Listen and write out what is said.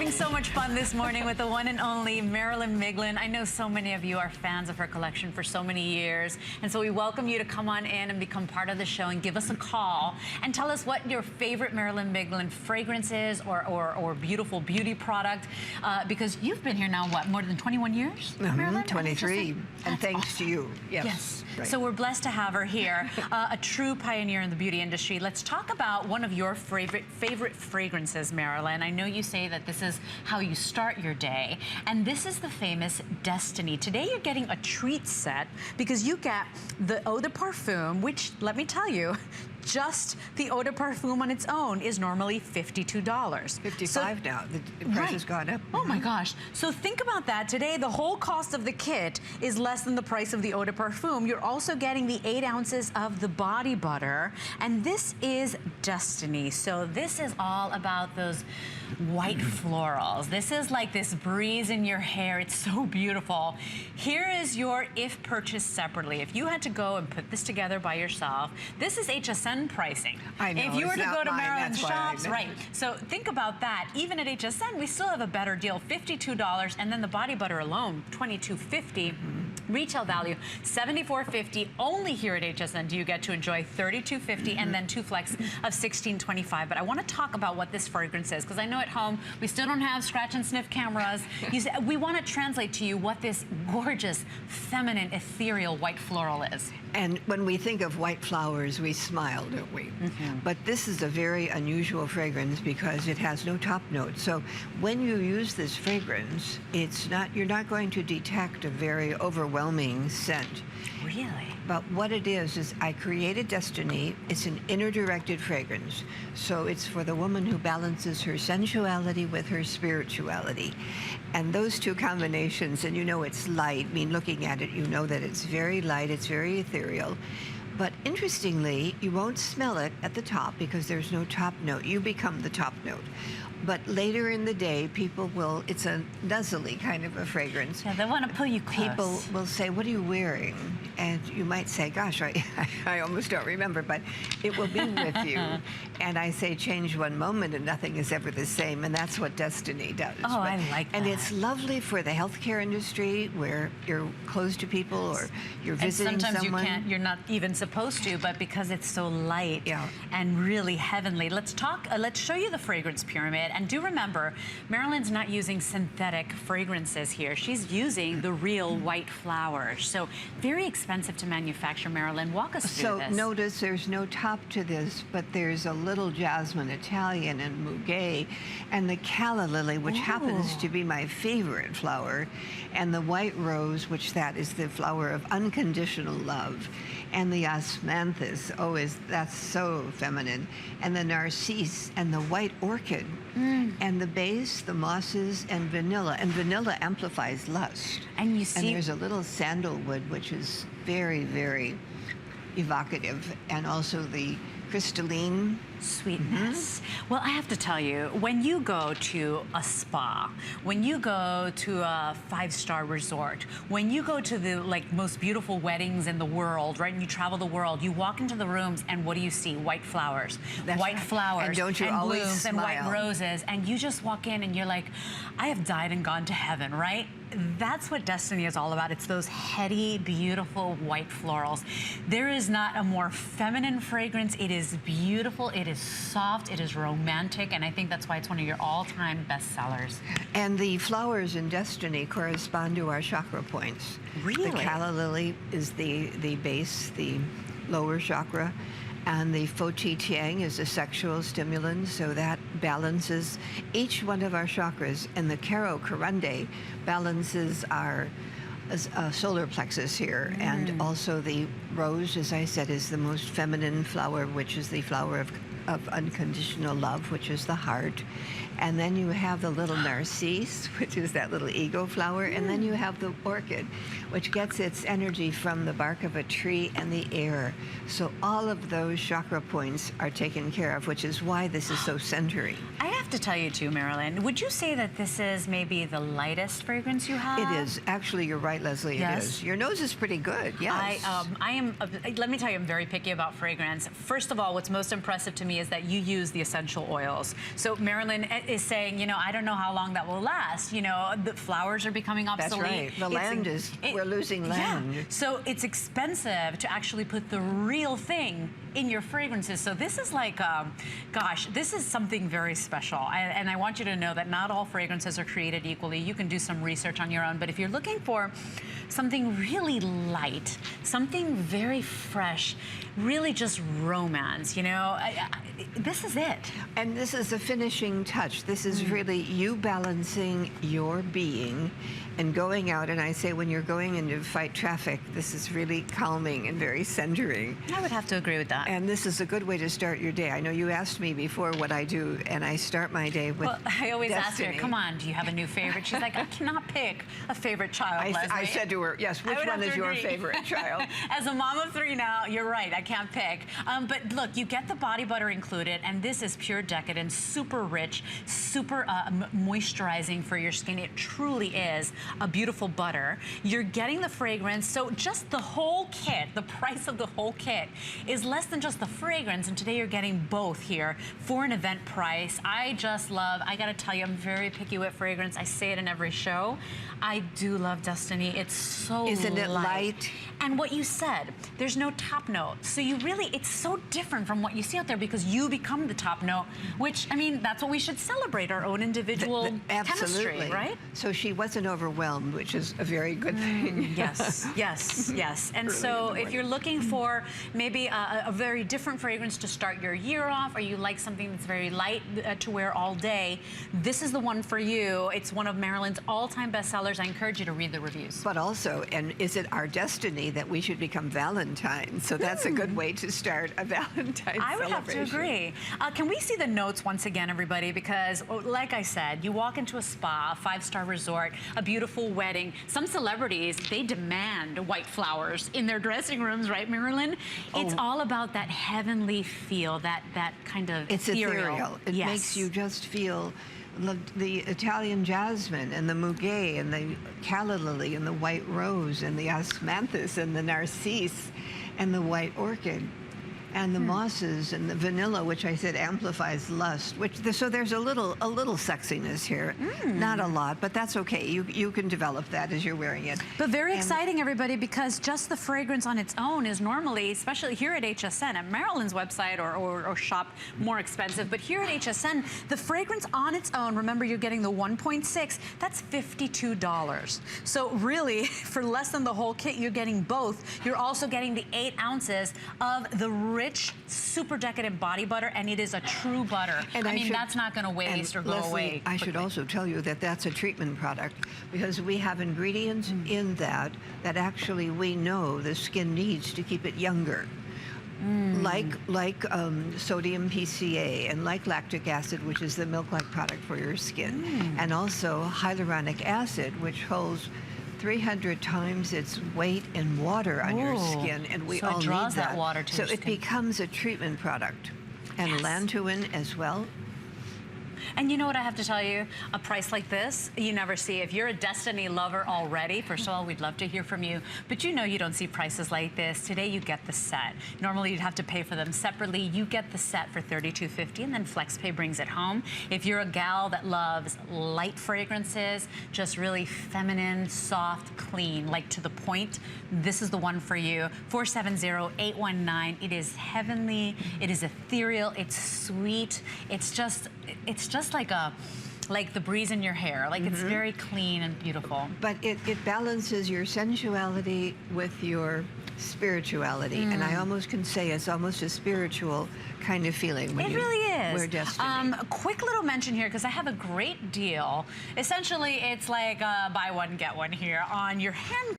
having so much fun this morning with the one and only Marilyn Miglin. I know so many of you are fans of her collection for so many years, and so we welcome you to come on in and become part of the show and give us a call and tell us what your favorite Marilyn Miglin fragrance is or beautiful beauty product, because you've been here now, what, more than 21 years, Marilyn? 23, and thanks awesome. to you. Yes. Right. So we're blessed to have her here, a true pioneer in the beauty industry. Let's talk about one of your favorite fragrances, Marilyn. I know you say that this is how you start your day, and this is the famous Destiny. Today you're getting a treat set because you get the eau de parfum, which, let me tell you, just the eau de parfum on its own is normally $52. 55 now. The price has gone up. Oh my gosh. So think about that. Today, the whole cost of the kit is less than the price of the eau de parfum. You're also getting the 8 ounces of the body butter. And this is Destiny. So this is all about those white florals. This is like this breeze in your hair. It's so beautiful. Here is your, if purchased separately, if you had to go and put this together by yourself, this is HSN pricing. I know. If you were to go to Marilyn's shops, right. It. So think about that. Even at HSN, we still have a better deal, $52, and then the body butter alone, $22.50. Retail value, $74.50. Only here at HSN do you get to enjoy $32.50 and then 2 flecks of $16.25. But I want to talk about what this fragrance is, because I know at home we still don't have scratch and sniff cameras. We want to translate to you what this gorgeous, feminine, ethereal white floral is. And when we think of white flowers, we smile, don't we? But this is a very unusual fragrance because it has no top note. So when you use this fragrance, you're not going to detect a very overwhelming scent. Really? But what it is I created Destiny. It's an inner-directed fragrance. So it's for the woman who balances her sensuality with her spirituality. And those two combinations, and you know it's light, I mean, looking at it, you know that it's very light, it's very ethereal. But interestingly, you won't smell it at the top because there's no top note. You become the top note. But later in the day, people will, it's a nuzzly kind of a fragrance. Yeah, they want to pull you close. People will say, what are you wearing? And you might say, gosh, I almost don't remember, but it will be with you. And I say, change one moment and nothing is ever the same. And that's what Destiny does. Oh, I like that. And it's lovely for the healthcare industry where you're close to people or you're visiting someone. And sometimes you're not even supposed to, but because it's so light and really heavenly. Let's show you the fragrance pyramid. And do remember, Marilyn's not using synthetic fragrances here. She's using the real white flowers. So very expensive to manufacture, Marilyn. Walk us through this. So notice there's no top to this, but there's a little jasmine Italian and muguet and the calla lily, which happens to be my favorite flower, and the white rose, which that is the flower of unconditional love, and the osmanthus, that's so feminine, and the narcisse and the white orchid, and the base, the mosses, and vanilla amplifies lust. And you see, and there's a little sandalwood, which is very, very evocative, and also the crystalline sweetness. Well, I have to tell you, when you go to a spa, when you go to a 5-star resort, when you go to the most beautiful weddings in the world, right? And you travel the world, you walk into the rooms, and what do you see? White flowers. That's white right. flowers. And don't you and always blooms smile? And white roses. And you just walk in and you're like, I have died and gone to heaven, right? That's what Destiny is all about. It's those heady, beautiful white florals. There is not a more feminine fragrance. It is beautiful. It is soft. It is romantic. And I think that's why it's one of your all-time bestsellers. And the flowers in Destiny correspond to our chakra points. Really? The calla lily is the base, the lower chakra. And the Foti Tiang is a sexual stimulant, so that balances each one of our chakras. And the Caro Corunde balances our solar plexus here. And also the rose, as I said, is the most feminine flower, which is the flower of unconditional love, which is the heart. And then you have the little narcisse, which is that little ego flower. And then you have the orchid, which gets its energy from the bark of a tree and the air. So all of those chakra points are taken care of, which is why this is so centering. I have to tell you too, Marilyn, would you say that this is maybe the lightest fragrance you have? It is. Actually, you're right, Leslie, it is. Your nose is pretty good, yes. Let me tell you, I'm very picky about fragrance. First of all, what's most impressive to me is that you use the essential oils. So Marilyn, is saying, you know, I don't know how long that will last. You know, the flowers are becoming obsolete. That's right. The land is, we're losing land. Yeah. So it's expensive to actually put the real thing in your fragrances. So this is like, gosh, this is something very special. And I want you to know that not all fragrances are created equally. You can do some research on your own, but if you're looking for something really light, something very fresh, really just romance, you know, this is it. And this is the finishing touch. This is really you balancing your being and going out. And I say when you're going in to fight traffic, this is really calming and very centering. I would have to agree with that. And this is a good way to start your day. I know you asked me before what I do, and I start my day with I always Destiny. ask her, come on, do you have a new favorite? She's like, I cannot pick a favorite child, Leslie. I said to her, yes, which one is your favorite child? As a mom of 3 now, you're right, I can't pick. But look, you get the body butter included, and this is pure decadence, super rich, super moisturizing for your skin. It truly is a beautiful butter. You're getting the fragrance, so just the whole kit, the price of the whole kit is less than just the fragrance, and today you're getting both here for an event price. I just love, I gotta tell you, I'm very picky with fragrance. I say it in every show. I do love Destiny. It's so Isn't it light? And what you said, there's no top note. So you really, it's so different from what you see out there because you become the top note, which, I mean, that's what we should celebrate, our own individual chemistry, right? So she wasn't overwhelmed, which is a very good thing. Yes, yes, yes. And so if you're looking for maybe a very different fragrance to start your year off, or you like something that's very light to wear all day, this is the one for you. It's one of Marilyn's all-time bestsellers. I encourage you to read the reviews. But also, and is it our destiny that we should become Valentines? So that's a good way to start a Valentine's I would have to agree. Can we see the notes once again, everybody? Because like I said, you walk into a spa, a 5-star resort, a beautiful wedding. Some celebrities, they demand white flowers in their dressing rooms, right, Marilyn? It's all about that heavenly feel, that kind of It's ethereal. It makes you just feel the Italian jasmine and the muguet and the calla lily and the white rose and the osmanthus and the narcisse and the white orchid and the mosses and the vanilla, which I said amplifies lust. So there's a little sexiness here, not a lot, but that's okay. You can develop that as you're wearing it. But very exciting, everybody, because just the fragrance on its own is normally, especially here at HSN, at Marilyn's website or shop, more expensive. But here at HSN, the fragrance on its own, remember you're getting the 1.6, that's $52. So really, for less than the whole kit, you're getting both. You're also getting the 8 ounces of the rich, super decadent body butter, and it is a true butter. And I mean, that's not going to waste or go away. I should also tell you that that's a treatment product because we have ingredients in that actually we know the skin needs to keep it younger. Like sodium PCA and like lactic acid, which is the milk-like product for your skin, and also hyaluronic acid, which holds 300 times its weight in water on your skin, and we all need that. Water to your skin. It becomes a treatment product, and lantuin as well. And you know what I have to tell you? A price like this, you never see. If you're a Destiny lover already, first of all, we'd love to hear from you. But you know you don't see prices like this. Today you get the set. Normally you'd have to pay for them separately. You get the set for $32.50, and then FlexPay brings it home. If you're a gal that loves light fragrances, just really feminine, soft, clean, like to the point, this is the one for you. 470-819. It is heavenly. It is ethereal. It's sweet. It's just like the breeze in your hair. Like it's very clean and beautiful. But it balances your sensuality with your spirituality. And I almost can say it's almost a spiritual kind of feeling when it really is. Wear Destiny. A quick little mention here, because I have a great deal. Essentially, it's like buy one, get one here on your hand